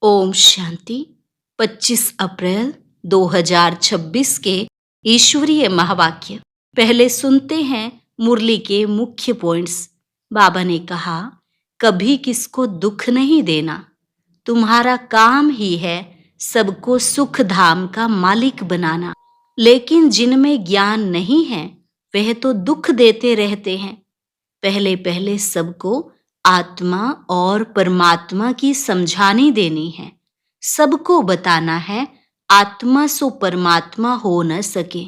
ओम शांति। 25 अप्रैल 2026 के ईश्वरीय महावाक्य। पहले सुनते हैं मुरली के मुख्य पॉइंट्स। बाबा ने कहा, कभी किसको दुख नहीं देना। तुम्हारा काम ही है सबको सुख धाम का मालिक बनाना। लेकिन जिनमें ज्ञान नहीं है वह तो दुख देते रहते हैं। पहले पहले सबको आत्मा और परमात्मा की समझानी देनी है। सबको बताना है आत्मा सो परमात्मा हो न सके।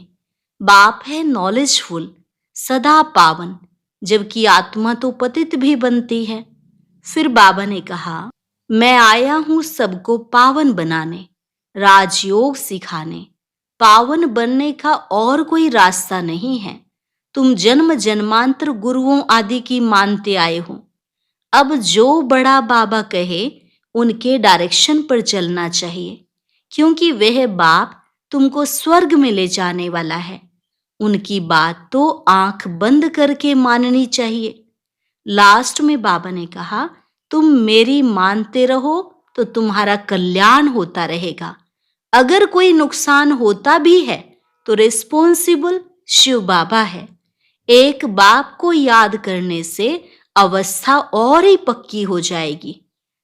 बाप है नॉलेजफुल, सदा पावन, जबकि आत्मा तो पतित भी बनती है। फिर बाबा ने कहा, मैं आया हूं सबको पावन बनाने, राजयोग सिखाने। पावन बनने का और कोई रास्ता नहीं है। तुम जन्म जन्मांतर गुरुओं आदि की मानते आए हो। अब जो बड़ा बाबा कहे उनके डायरेक्शन पर चलना चाहिए, क्योंकि वह बाप तुमको स्वर्ग में ले जाने वाला है। उनकी बात तो आंख बंद करके माननी चाहिए। लास्ट में बाबा ने कहा, तुम मेरी मानते रहो तो तुम्हारा कल्याण होता रहेगा। अगर कोई नुकसान होता भी है तो रिस्पॉन्सिबल शिव बाबा है। एक बाप को याद करने से अवस्था और ही पक्की हो जाएगी।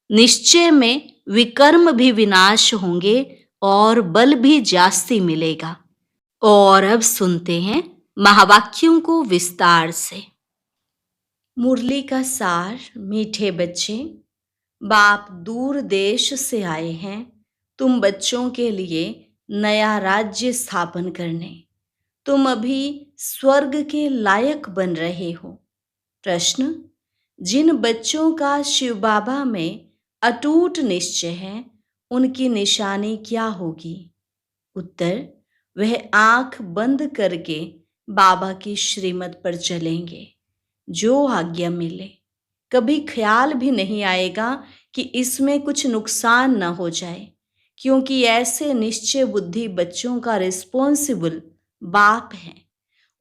निश्चय में विकर्म भी विनाश होंगे और बल भी जास्ती मिलेगा। और अब सुनते हैं महावाक्यों को विस्तार से। मुरली का सार। मीठे बच्चे, बाप दूर देश से आए हैं तुम बच्चों के लिए नया राज्य स्थापन करने। तुम अभी स्वर्ग के लायक बन रहे हो। प्रश्न, जिन बच्चों का शिव बाबा में अटूट निश्चय है उनकी निशानी क्या होगी? उत्तर, वह आंख बंद करके बाबा की श्रीमत पर चलेंगे। जो आज्ञा मिले, कभी ख्याल भी नहीं आएगा कि इसमें कुछ नुकसान न हो जाए, क्योंकि ऐसे निश्चय बुद्धि बच्चों का रिस्पॉन्सिबल बाप है।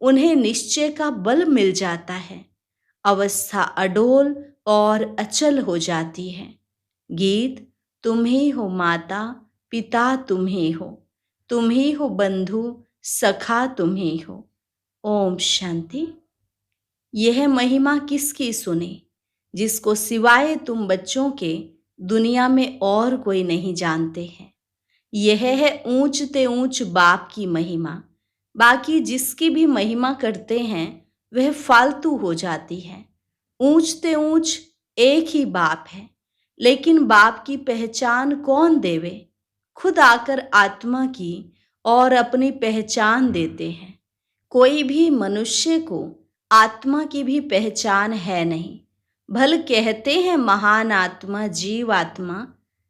उन्हें निश्चय का बल मिल जाता है। अवस्था अडोल और अचल हो जाती है। गीत, तुम ही हो माता पिता, तुम ही हो बंधु सखा, तुम ही हो। ओम शांति। यह महिमा किसकी सुने, जिसको सिवाय तुम बच्चों के दुनिया में और कोई नहीं जानते हैं। यह है ऊंचते ऊंच बाप की महिमा। बाकी जिसकी भी महिमा करते हैं वह फालतू हो जाती है। ऊंचते ऊंच एक ही बाप है, लेकिन बाप की पहचान कौन देवे? खुद आकर आत्मा की और अपनी पहचान देते हैं। कोई भी मनुष्य को आत्मा की भी पहचान है नहीं। भल कहते हैं महान आत्मा, जीव आत्मा।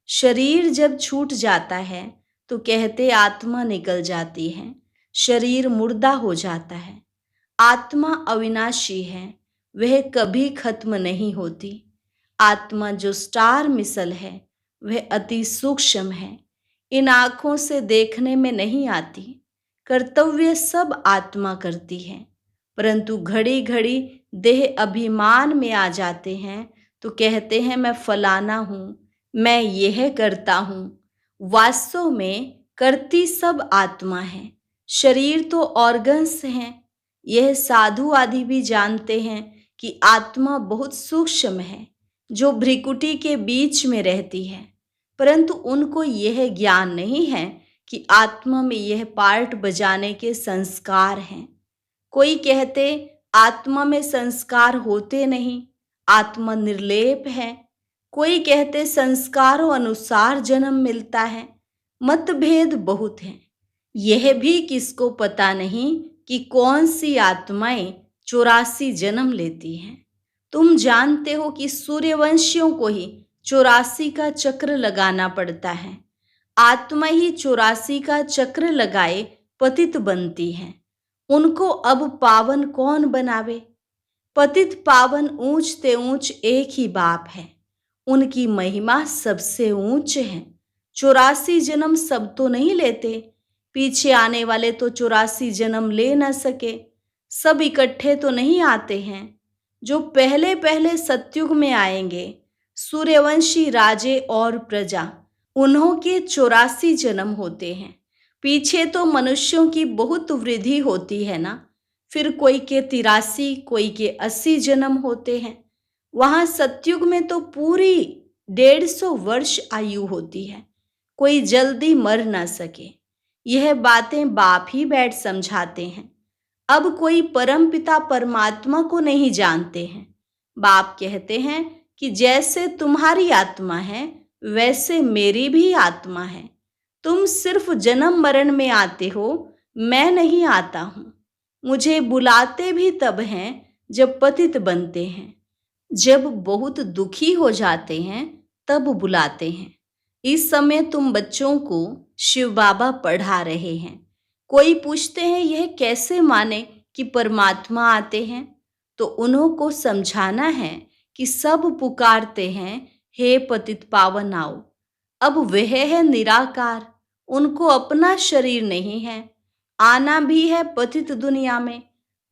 शरीर जब छूट जाता है तो कहते आत्मा निकल जाती है, शरीर मुर्दा हो जाता है। आत्मा अविनाशी है, वह कभी खत्म नहीं होती। आत्मा जो स्टार मिसल है वह अति सूक्ष्म है, इन आँखों से देखने में नहीं आती। कर्तव्य सब आत्मा करती है, परंतु घड़ी घड़ी देह अभिमान में आ जाते हैं तो कहते हैं मैं फलाना हूँ, मैं यह करता हूँ। वास्तव में करती सब आत्मा है। शरीर तो ऑर्गन्स हैं। यह साधु आदि भी जानते हैं कि आत्मा बहुत सूक्ष्म है, जो भ्रिकुटी के बीच में रहती है, परंतु उनको यह ज्ञान नहीं है कि आत्मा में यह पार्ट बजाने के संस्कार हैं। कोई कहते आत्मा में संस्कार होते नहीं, आत्मा निर्लेप है। कोई कहते संस्कारों अनुसार जन्म मिलता है। मतभेद बहुत हैं। यह भी किसको पता नहीं कि कौन सी आत्माएं 84 जन्म लेती हैं। तुम जानते हो कि सूर्यवंशियों को ही 84 का चक्र लगाना पड़ता है। आत्मा ही 84 का चक्र लगाए पतित बनती है। उनको अब पावन कौन बनावे? पतित पावन ऊंचते ऊंच एक ही बाप है। उनकी महिमा सबसे ऊंच है। 84 जन्म सब तो नहीं लेते। पीछे आने वाले तो 84 जन्म ले न सके। सब इकट्ठे तो नहीं आते हैं। जो पहले पहले सतयुग में आएंगे, सूर्यवंशी राजे और प्रजा, उन्हों के 84 जन्म होते हैं। पीछे तो मनुष्यों की बहुत वृद्धि होती है ना। फिर कोई के 83, कोई के 80 जन्म होते हैं। वहां सतयुग में तो पूरी 150 वर्ष आयु होती है। कोई जल्दी मर ना सके। यह बातें बाप ही बैठ समझाते हैं। अब कोई परमपिता परमात्मा को नहीं जानते हैं। बाप कहते हैं कि जैसे तुम्हारी आत्मा है वैसे मेरी भी आत्मा है। तुम सिर्फ जन्म मरण में आते हो, मैं नहीं आता हूं। मुझे बुलाते भी तब हैं जब पतित बनते हैं। जब बहुत दुखी हो जाते हैं तब बुलाते हैं। इस समय तुम बच्चों को शिव बाबा पढ़ा रहे हैं। कोई पूछते हैं यह कैसे माने कि परमात्मा आते हैं, तो उन्हों को समझाना है कि सब पुकारते हैं, हे पतित पावन आओ। अब वह है निराकार, उनको अपना शरीर नहीं है। आना भी है पतित दुनिया में,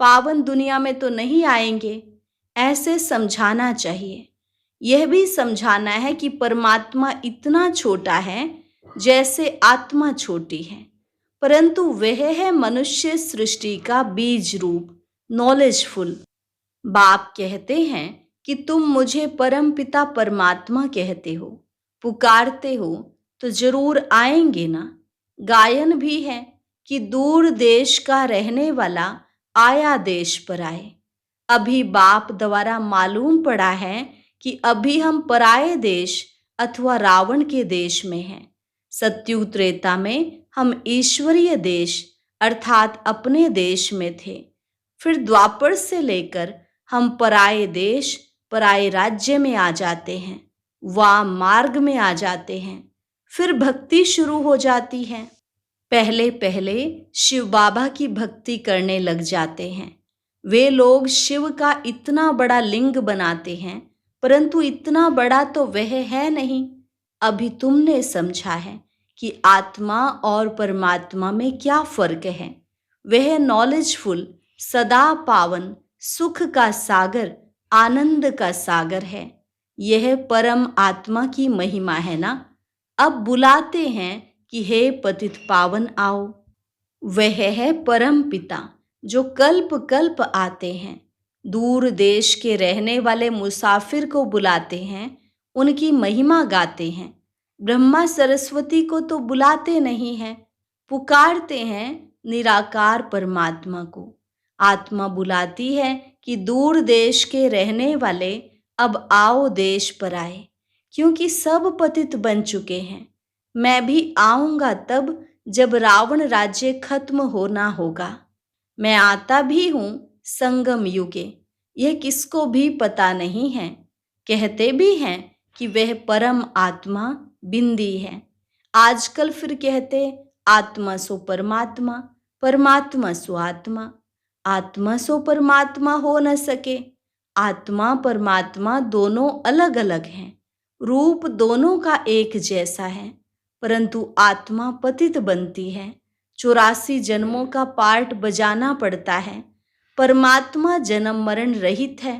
पावन दुनिया में तो नहीं आएंगे। ऐसे समझाना चाहिए। यह भी समझाना है कि परमात्मा इतना छोटा है जैसे आत्मा छोटी है, परंतु वह है मनुष्य सृष्टि का बीज रूप, नॉलेजफुल। बाप कहते हैं कि तुम मुझे परम पिता परमात्मा कहते हो, पुकारते हो तो जरूर आएंगे ना। गायन भी है कि दूर देश का रहने वाला आया देश पर आए। अभी बाप द्वारा मालूम पड़ा है कि अभी हम पराये देश अथवा रावण के देश में हैं। सत्युग त्रेता में हम ईश्वरीय देश अर्थात अपने देश में थे। फिर द्वापर से लेकर हम पराये देश, पराये राज्य में आ जाते हैं, वाम मार्ग में आ जाते हैं। फिर भक्ति शुरू हो जाती है। पहले पहले शिव बाबा की भक्ति करने लग जाते हैं। वे लोग शिव का इतना बड़ा लिंग बनाते हैं, परंतु इतना बड़ा तो वह है नहीं। अभी तुमने समझा है कि आत्मा और परमात्मा में क्या फर्क है। वह नॉलेजफुल, सदा पावन, सुख का सागर, आनंद का सागर है। यह परम आत्मा की महिमा है ना। अब बुलाते हैं कि हे पतित पावन आओ। वह है परम पिता जो कल्प कल्प आते हैं। दूर देश के रहने वाले मुसाफिर को बुलाते हैं, उनकी महिमा गाते हैं। ब्रह्मा सरस्वती को तो बुलाते नहीं हैं, पुकारते हैं निराकार परमात्मा को। आत्मा बुलाती है कि दूर देश के रहने वाले अब आओ देश पर आए, क्योंकि सब पतित बन चुके हैं। मैं भी आऊंगा तब जब रावण राज्य खत्म होना होगा। मैं आता भी हूं संगम युगे, यह किसको भी पता नहीं है। कहते भी हैं कि वह परम आत्मा बिंदी है। आजकल फिर कहते आत्मा सो परमात्मा, परमात्मा सो आत्मा। आत्मा सो परमात्मा हो न सके। आत्मा परमात्मा दोनों अलग अलग हैं। रूप दोनों का एक जैसा है, परंतु आत्मा पतित बनती है। 84 जन्मों का पार्ट बजाना पड़ता है। परमात्मा जन्म मरण रहित है।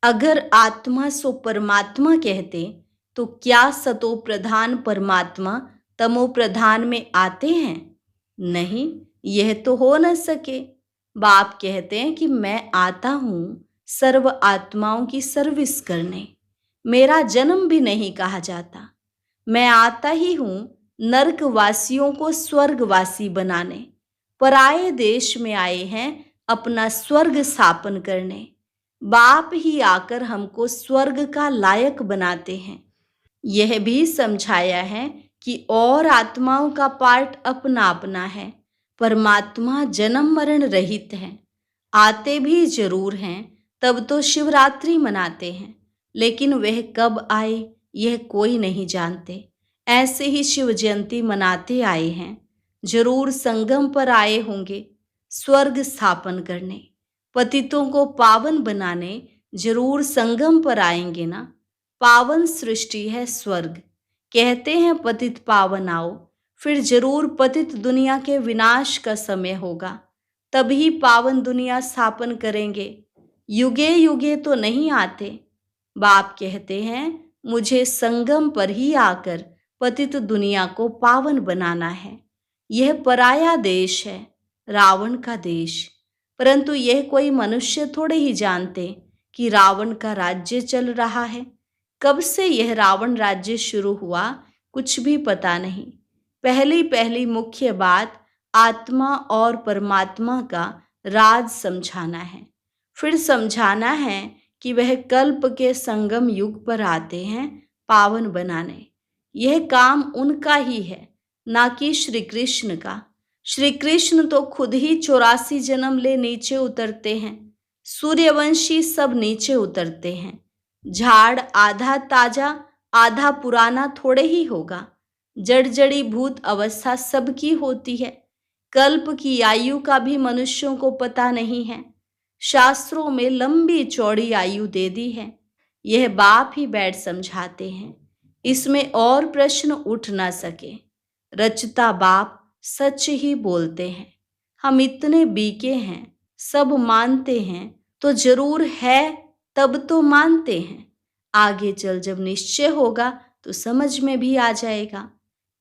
अगर आत्मा सो परमात्मा कहते तो क्या सतो प्रधान परमात्मा तमो प्रधान में आते हैं? नहीं, यह तो हो न सके। बाप कहते हैं कि मैं आता हूं सर्व आत्माओं की सर्विस करने। मेरा जन्म भी नहीं कहा जाता। मैं आता ही हूं नरकवासियों को स्वर्गवासी बनाने। पराये देश में आए हैं अपना स्वर्ग स्थापन करने। बाप ही आकर हमको स्वर्ग का लायक बनाते हैं। यह भी समझाया है कि और आत्माओं का पार्ट अपना अपना है। परमात्मा जन्म मरण रहित है। आते भी जरूर हैं, तब तो शिवरात्रि मनाते हैं, लेकिन वह कब आए यह कोई नहीं जानते। ऐसे ही शिव जयंती मनाते आए हैं। जरूर संगम पर आए होंगे स्वर्ग स्थापन करने। पतितों को पावन बनाने जरूर संगम पर आएंगे ना। पावन सृष्टि है स्वर्ग। कहते हैं पतित पावन आओ, फिर जरूर पतित दुनिया के विनाश का समय होगा, तभी पावन दुनिया स्थापन करेंगे। युगे युगे तो नहीं आते। बाप कहते हैं मुझे संगम पर ही आकर पतित दुनिया को पावन बनाना है। यह पराया देश है, रावण का देश। परंतु यह कोई मनुष्य थोड़े ही जानते कि रावण का राज्य चल रहा है। कब से यह रावण राज्य शुरू हुआ, कुछ भी पता नहीं। पहली पहली मुख्य बात आत्मा और परमात्मा का राज समझाना है। फिर समझाना है कि वह कल्प के संगम युग पर आते हैं पावन बनाने। यह काम उनका ही है, ना कि श्री कृष्ण का। श्री कृष्ण तो खुद ही 84 जन्म ले नीचे उतरते हैं। सूर्यवंशी सब नीचे उतरते हैं। झाड़ आधा ताजा आधा पुराना थोड़े ही होगा। जड़ी भूत अवस्था सबकी होती है। कल्प की आयु का भी मनुष्यों को पता नहीं है। शास्त्रों में लंबी चौड़ी आयु दे दी है। यह बाप ही बैठ समझाते हैं। इसमें और प्रश्न उठ ना सके। रचता बाप सच ही बोलते हैं। हम इतने बीके हैं, सब मानते हैं तो जरूर है, तब तो मानते हैं। आगे चल जब निश्चय होगा तो समझ में भी आ जाएगा।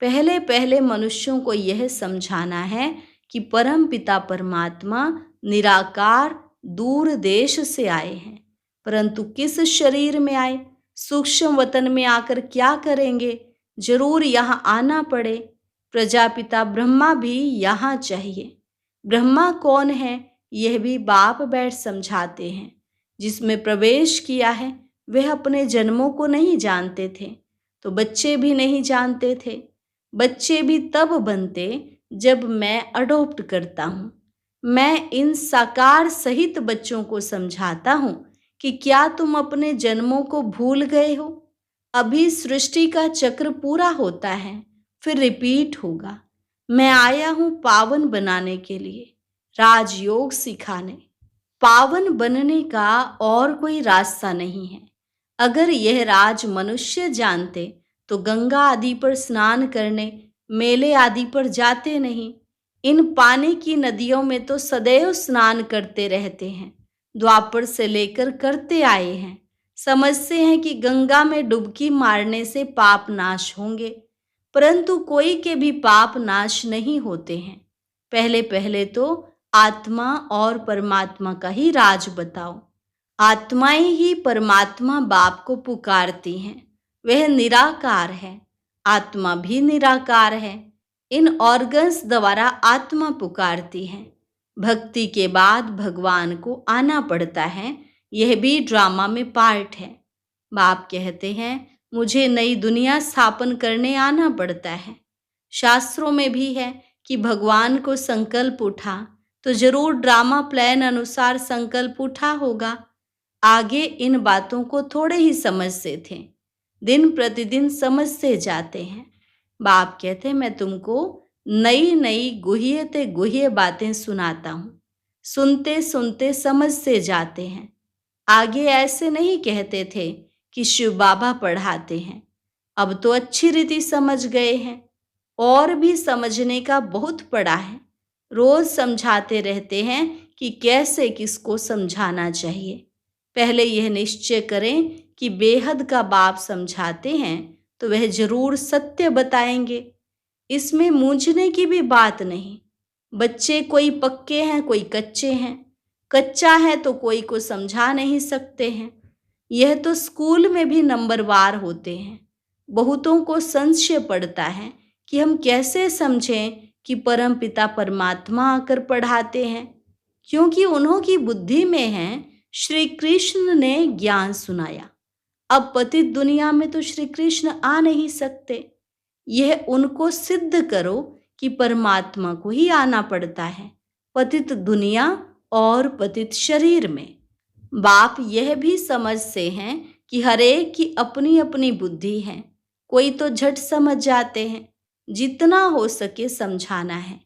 पहले पहले मनुष्यों को यह समझाना है कि परम पिता परमात्मा निराकार दूर देश से आए हैं। परंतु किस शरीर में आए, सूक्ष्म वतन में आकर क्या करेंगे, जरूर यहाँ आना पड़े। प्रजापिता ब्रह्मा भी यहाँ चाहिए। ब्रह्मा कौन है, यह भी बाप बैठ समझाते हैं। जिसमें प्रवेश किया है वह अपने जन्मों को नहीं जानते थे, तो बच्चे भी नहीं जानते थे। बच्चे भी तब बनते जब मैं अडॉप्ट करता हूँ। मैं इन साकार सहित बच्चों को समझाता हूँ कि क्या तुम अपने जन्मों को भूल गए हो। अभी सृष्टि का चक्र पूरा होता है, फिर रिपीट होगा। मैं आया हूँ पावन बनाने के लिए, राजयोग सिखाने। पावन बनने का और कोई रास्ता नहीं है। अगर यह राज मनुष्य जानते तो गंगा आदि पर स्नान करने, मेले आदि पर जाते नहीं। इन पानी की नदियों में तो सदैव स्नान करते रहते हैं। द्वापर से लेकर करते आए हैं। समझते हैं कि गंगा में डुबकी मारने से पाप नाश होंगे, परंतु कोई के भी पाप नाश नहीं होते हैं। पहले पहले तो आत्मा और परमात्मा का ही राज बताओ। आत्माएं ही परमात्मा बाप को पुकारती हैं। वह निराकार है, आत्मा भी निराकार है। इन ऑर्गन्स द्वारा आत्मा पुकारती है। भक्ति के बाद भगवान को आना पड़ता है। यह भी ड्रामा में पार्ट है। बाप कहते हैं मुझे नई दुनिया स्थापन करने आना पड़ता है। शास्त्रों में भी है कि भगवान को संकल्प उठा तो जरूर ड्रामा प्लान अनुसार संकल्प उठा होगा। आगे इन बातों को थोड़े ही समझते थे, दिन प्रतिदिन समझते जाते हैं। बाप कहते मैं तुमको नई नई गुह्यते गुह्य बातें सुनाता हूँ। सुनते सुनते समझते जाते हैं। आगे ऐसे नहीं कहते थे कि शिव बाबा पढ़ाते हैं। अब तो अच्छी रीति समझ गए हैं। और भी समझने का बहुत पड़ा है। रोज समझाते रहते हैं कि कैसे किसको समझाना चाहिए। पहले यह निश्चय करें कि बेहद का बाप समझाते हैं तो वह जरूर सत्य बताएंगे। इसमें मूंझने की भी बात नहीं। बच्चे कोई पक्के हैं, कोई कच्चे हैं। कच्चा है तो कोई को समझा नहीं सकते हैं। यह तो स्कूल में भी नंबरवार होते हैं। बहुतों को संशय पड़ता है कि हम कैसे समझें कि परम पिता परमात्मा आकर पढ़ाते हैं, क्योंकि उन्हों की बुद्धि में है श्री कृष्ण ने ज्ञान सुनाया। अब पतित दुनिया में तो श्री कृष्ण आ नहीं सकते। यह उनको सिद्ध करो कि परमात्मा को ही आना पड़ता है, पतित दुनिया और पतित शरीर में। बाप यह भी समझते हैं कि हरेक की अपनी अपनी बुद्धि है। कोई तो झट समझ जाते हैं। जितना हो सके समझाना है।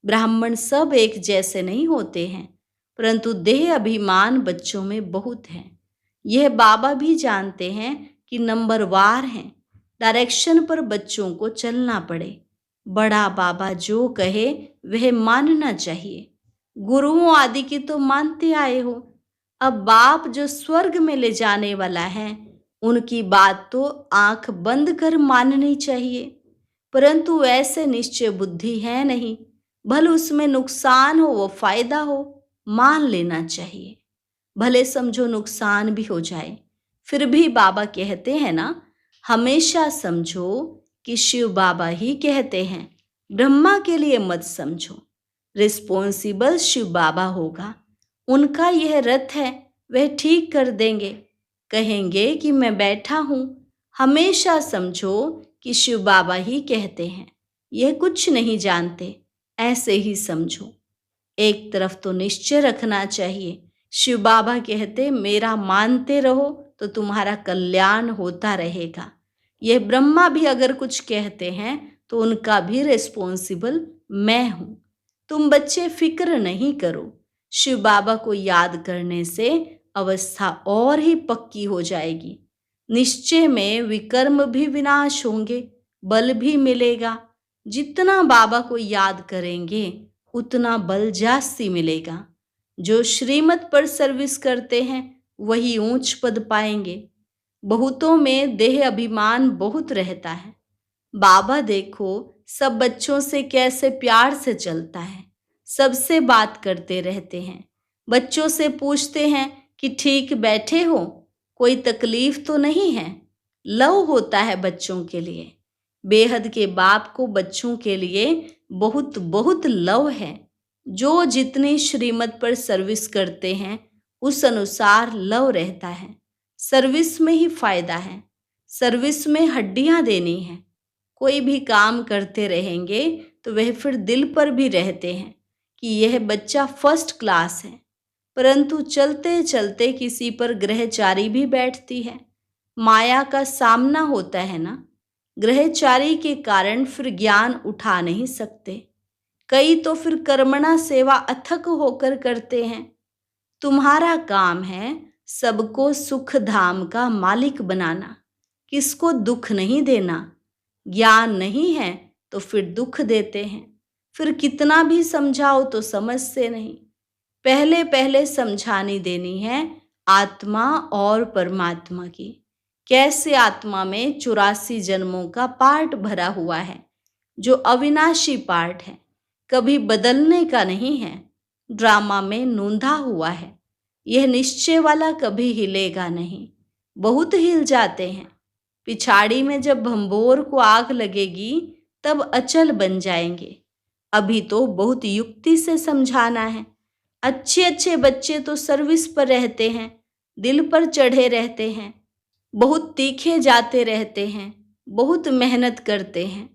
ब्राह्मण सब एक जैसे नहीं होते हैं, परंतु देह अभिमान बच्चों में बहुत है। यह बाबा भी जानते हैं कि नंबरवार हैं। डायरेक्शन पर बच्चों को चलना पड़े। बड़ा बाबा जो कहे वह मानना चाहिए। गुरुओं आदि की तो मानते आए हो। अब बाप जो स्वर्ग में ले जाने वाला है, उनकी बात तो आंख बंद कर माननी चाहिए। परंतु ऐसे निश्चय बुद्धि है नहीं। भले उसमें नुकसान हो व फायदा हो, मान लेना चाहिए। भले समझो नुकसान भी हो जाए, फिर भी बाबा कहते हैं ना, हमेशा समझो कि शिव बाबा ही कहते हैं, ब्रह्मा के लिए मत समझो। रिस्पॉन्सिबल शिव बाबा होगा, उनका यह रथ है, वह ठीक कर देंगे। कहेंगे कि मैं बैठा हूं। हमेशा समझो कि शिव बाबा ही कहते हैं, यह कुछ नहीं जानते, ऐसे ही समझो। एक तरफ तो निश्चय रखना चाहिए, शिव बाबा कहते मेरा मानते रहो तो तुम्हारा कल्याण होता रहेगा। यह ब्रह्मा भी अगर कुछ कहते हैं तो उनका भी रिस्पॉन्सिबल मैं हूं। तुम बच्चे फिक्र नहीं करो, शिव बाबा को याद करने से अवस्था और ही पक्की हो जाएगी। निश्चय में विकर्म भी विनाश होंगे, बल भी मिलेगा। जितना बाबा को याद करेंगे उतना बल जास्ती मिलेगा। जो श्रीमत पर सर्विस करते हैं वही ऊंच पद पाएंगे। बहुतों में देह अभिमान बहुत रहता है। बाबा देखो सब बच्चों से कैसे प्यार से चलता है, सबसे बात करते रहते हैं। बच्चों से पूछते हैं कि ठीक बैठे हो, कोई तकलीफ तो नहीं है। लव होता है बच्चों के लिए। बेहद के बाप को बच्चों के लिए बहुत बहुत लव है। जो जितनी श्रीमत पर सर्विस करते हैं उस अनुसार लव रहता है। सर्विस में ही फायदा है, सर्विस में हड्डियां देनी है। कोई भी काम करते रहेंगे तो वह फिर दिल पर भी रहते हैं कि यह बच्चा फर्स्ट क्लास है। परंतु चलते चलते किसी पर ग्रहचारी भी बैठती है। माया का सामना होता है ना, ग्रहचारी के कारण फिर ज्ञान उठा नहीं सकते। कई तो फिर कर्मणा सेवा अथक होकर करते हैं। तुम्हारा काम है सबको सुख धाम का मालिक बनाना, किसको दुख नहीं देना। ज्ञान नहीं है तो फिर दुख देते हैं, फिर कितना भी समझाओ तो समझते नहीं। पहले पहले समझानी देनी है आत्मा और परमात्मा की। कैसे आत्मा में 84 जन्मों का पार्ट भरा हुआ है, जो अविनाशी पार्ट है, कभी बदलने का नहीं है। ड्रामा में नूंधा हुआ है, यह निश्चय वाला कभी हिलेगा नहीं। बहुत हिल जाते हैं। पिछाड़ी में जब भंबोर को आग लगेगी तब अचल बन जाएंगे। अभी तो बहुत युक्ति से समझाना है। अच्छे अच्छे बच्चे तो सर्विस पर रहते हैं, दिल पर चढ़े रहते हैं, बहुत तीखे जाते रहते हैं, बहुत मेहनत करते हैं।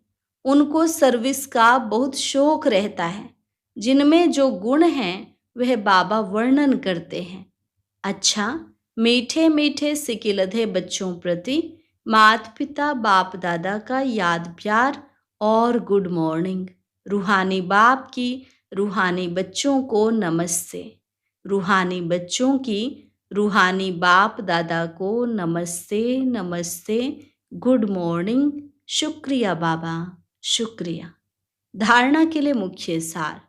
उनको सर्विस का बहुत शौक रहता है। जिनमें जो गुण हैं वह बाबा वर्णन करते हैं। अच्छा, मीठे मीठे सिकिलधे बच्चों प्रति माता पिता बाप दादा का याद प्यार और गुड मॉर्निंग। रूहानी बाप की रूहानी बच्चों को नमस्ते। रूहानी बच्चों की रूहानी बाप दादा को नमस्ते नमस्ते, गुड मॉर्निंग। शुक्रिया बाबा, शुक्रिया। धारणा के लिए मुख्य सार,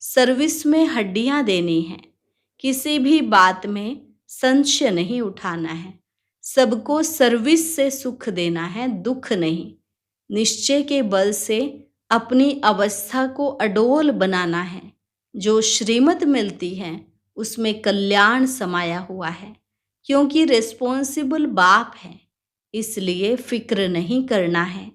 सर्विस में हड्डियां देनी है। किसी भी बात में संशय नहीं उठाना है। सबको सर्विस से सुख देना है, दुख नहीं। निश्चय के बल से अपनी अवस्था को अडोल बनाना है। जो श्रीमत मिलती है उसमें कल्याण समाया हुआ है, क्योंकि रिस्पॉन्सिबल बाप है, इसलिए फिक्र नहीं करना है।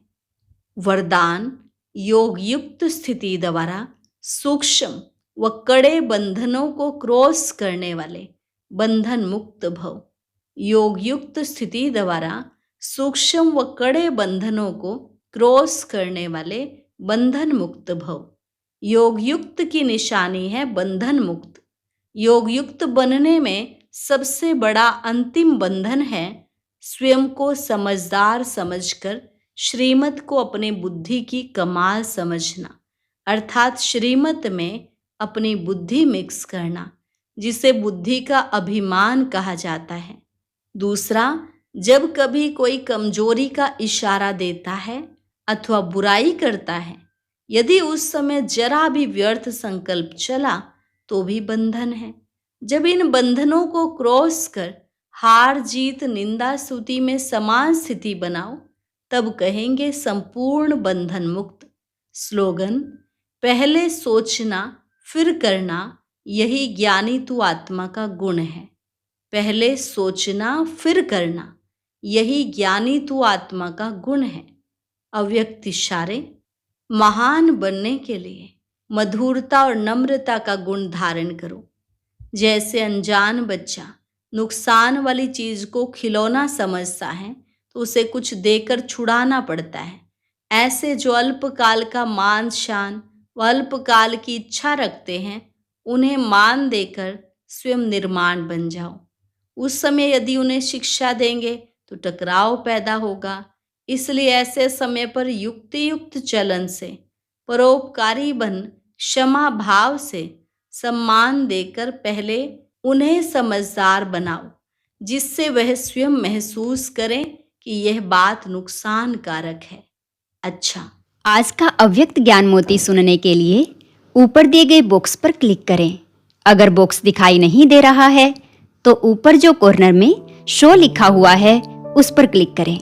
वरदान, योग युक्त स्थिति द्वारा सूक्ष्म व कड़े बंधनों को क्रॉस करने वाले बंधन मुक्त भव। योग युक्त स्थिति द्वारा सूक्ष्म व कड़े बंधनों को क्रॉस करने वाले बंधन मुक्त भव। योग युक्त की निशानी है बंधन मुक्त। योग युक्त बनने में सबसे बड़ा अंतिम बंधन है स्वयं को समझदार समझकर श्रीमत को अपने बुद्धि की कमाल समझना, अर्थात श्रीमत में अपनी बुद्धि मिक्स करना, जिसे बुद्धि का अभिमान कहा जाता है। दूसरा, जब कभी कोई कमजोरी का इशारा देता है अथवा बुराई करता है, यदि उस समय जरा भी व्यर्थ संकल्प चला तो भी बंधन है। जब इन बंधनों को क्रॉस कर हार जीत निंदा स्तुति में समान स्थिति बनाओ तब कहेंगे संपूर्ण बंधन मुक्त। स्लोगन: पहले सोचना फिर करना, यही ज्ञानी तू आत्मा का गुण है। पहले सोचना फिर करना, यही ज्ञानी तू आत्मा का गुण है। अव्यक्त इशारे: महान बनने के लिए मधुरता और नम्रता का गुण धारण करो। जैसे अनजान बच्चा नुकसान वाली चीज को खिलौना समझता है तो उसे कुछ देकर छुड़ाना पड़ता है, ऐसे जो अल्पकाल का मान शान व अल्पकाल की इच्छा रखते हैं, उन्हें मान देकर स्वयं निर्माण बन जाओ। उस समय यदि उन्हें शिक्षा देंगे तो टकराव पैदा होगा। इसलिए ऐसे समय पर युक्तियुक्त चलन से, परोपकारी बन क्षमा भाव से सम्मान देकर पहले उन्हें समझदार बनाओ, जिससे वह स्वयं महसूस करें कि यह बात नुकसानकारक है। अच्छा, आज का अव्यक्त ज्ञान मोती सुनने के लिए ऊपर दिए गए बॉक्स पर क्लिक करें। अगर बॉक्स दिखाई नहीं दे रहा है तो ऊपर जो कॉर्नर में शो लिखा हुआ है उस पर क्लिक करें।